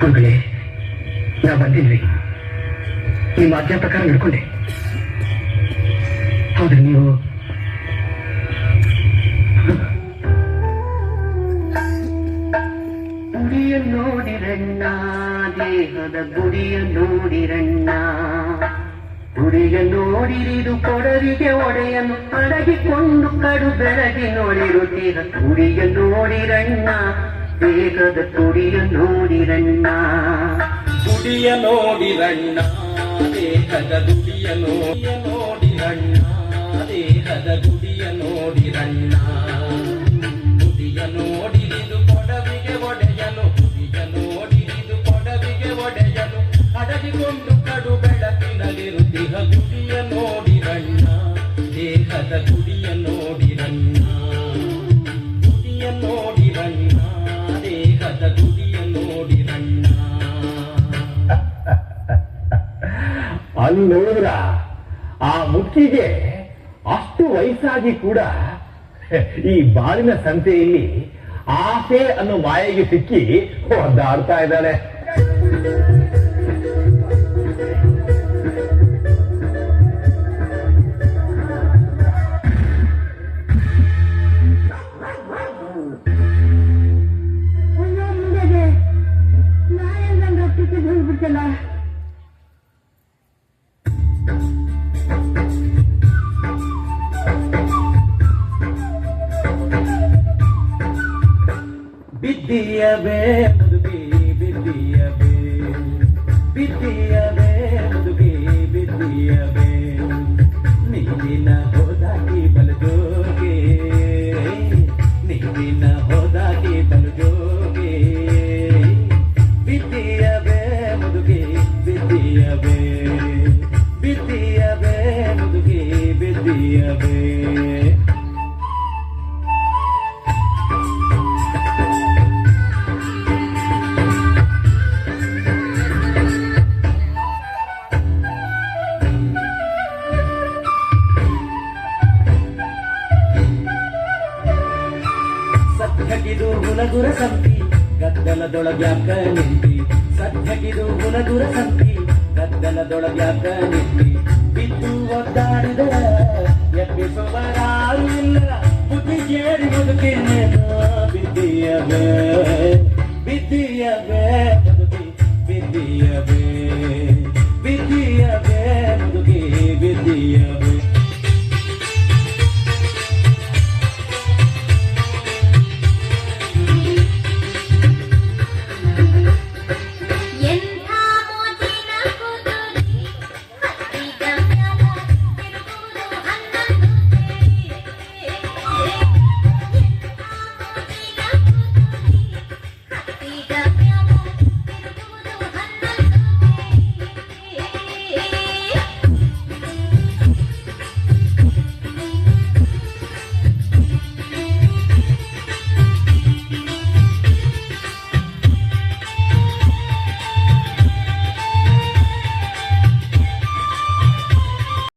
ಗುರುಗಳೇ, ನಾ ಬಂದಿಲ್ರಿ. ನಿಮ್ಮ ಆಜ್ಞಾ ಪ್ರಕಾರ ನಡ್ಕೊಂಡೆ. ಹೌದ್ರಿ, ನೀವು ಗುಡಿಯ ನೋಡಿರಣ್ಣ, ದೇಹದ ಗುಡಿಯ ನೋಡಿರಣ್ಣ. ಗುಡಿಯ ನೋಡಿರಿದು ಕೊಡರಿಗೆ ಒಡೆಯನು ಅಡಗಿಕೊಂಡು ಕಡು ಬೆಳಗಿ ನೋಡಿರುತ್ತೀರ. ಗುಡಿಯ ನೋಡಿರಣ್ಣ, ದೇಹದ ಗುಡಿಯ ನೋಡಿರಣ್ಣ. ಗುಡಿಯ ನೋಡಿರಣ್ಣ, ದೇಹದ ಗುಡಿಯ ನೋಡಿರಣ್ಣ. ದೇಹದ ಗುಡಿಯ ನೋಡಿರಣ್ಣ. ಗುಡಿಯ ನೋಡಿರಿದು ಕೊಡವಿಗೆ ಒಡೆಯನು. ಗುಡಿಯ ನೋಡಿರಿದು ಕೊಡವಿಗೆ ಒಡೆಯನು ಅಡಗಿಕೊಂಡು ಕಡು ಬೆಳಕಿನಲ್ಲಿರುತ್ತಿಹ. ಗುಡಿಯ ನೋಡಿರಣ್ಣ, ದೇಹದ ಗುಡಿಯ ನೋಡಿರಣ್ಣ. ಗುಡಿಯ ನೋಡಿರಣ್ಣ, ದೇಹದ ಗುಡಿಯ ನೋಡಿರಣ್ಣ. ಅಲ್ಲಿ ನೋಡಿದ್ರ ಆ ಮುಖಿಗೆ ಅಷ್ಟು ವಯಸ್ಸಾಗಿ ಕೂಡ ಈ ಬಾಳಿನ ಸಂತೆಯಲ್ಲಿ ಆಸೆ ಅನ್ನೋ ಮಾಯೆಗೆ ಸಿಕ್ಕಿ ಒದ್ದಾಡ್ತಾ ಇದ್ದಾಳೆ. ಬಿದ್ದಿಯಬೇ ಮುದುಕಿ ಬಿದ್ದಿಯಬೇ, ಬಿದ್ದಿಯಬೇ ಮುದುಕಿ ಬಿದ್ದಿಯಬೇ. ನೀರಿನ ಹೋದಾಕಿ ಬಲಜೋಗೆ, ನೀರಿನ ಹೋದಾಕಿ ಬಲಜೋಗೆ. ಬಿದ್ದಿಯಬೇ ಮುದುಕಿ ಬಿದ್ದಿಯಬೇ, ಬಿದ್ದಿಯಬೇ ಮುದುಕಿ ಬಿದ್ದಿಯಬೇ. ಸದ್ಯಗಿದು ಹುನಗುರ ಸಂತಿ ಗದ್ದಲದೊಳಗ್ಯಾಕ ನಿಂತಿ. ಸದ್ಯಗಿದು ಹುನಗುರ ಸಂತಿ ಗದ್ದಲದೊಳಗ್ಯಾಕ ನಿಂತಿ. ಬಿದ್ದು ಒದ್ದಾಡಿದ ಎಬ್ಬಿಸುವರಾರು ಇಲ್ಲ. ಬುದ್ಧಿ ಕೇಳಿ ಮುದುಕಿನ ಬಿದ್ದಿಯಬೇ, ಬಿದ್ದಿಯಬೇ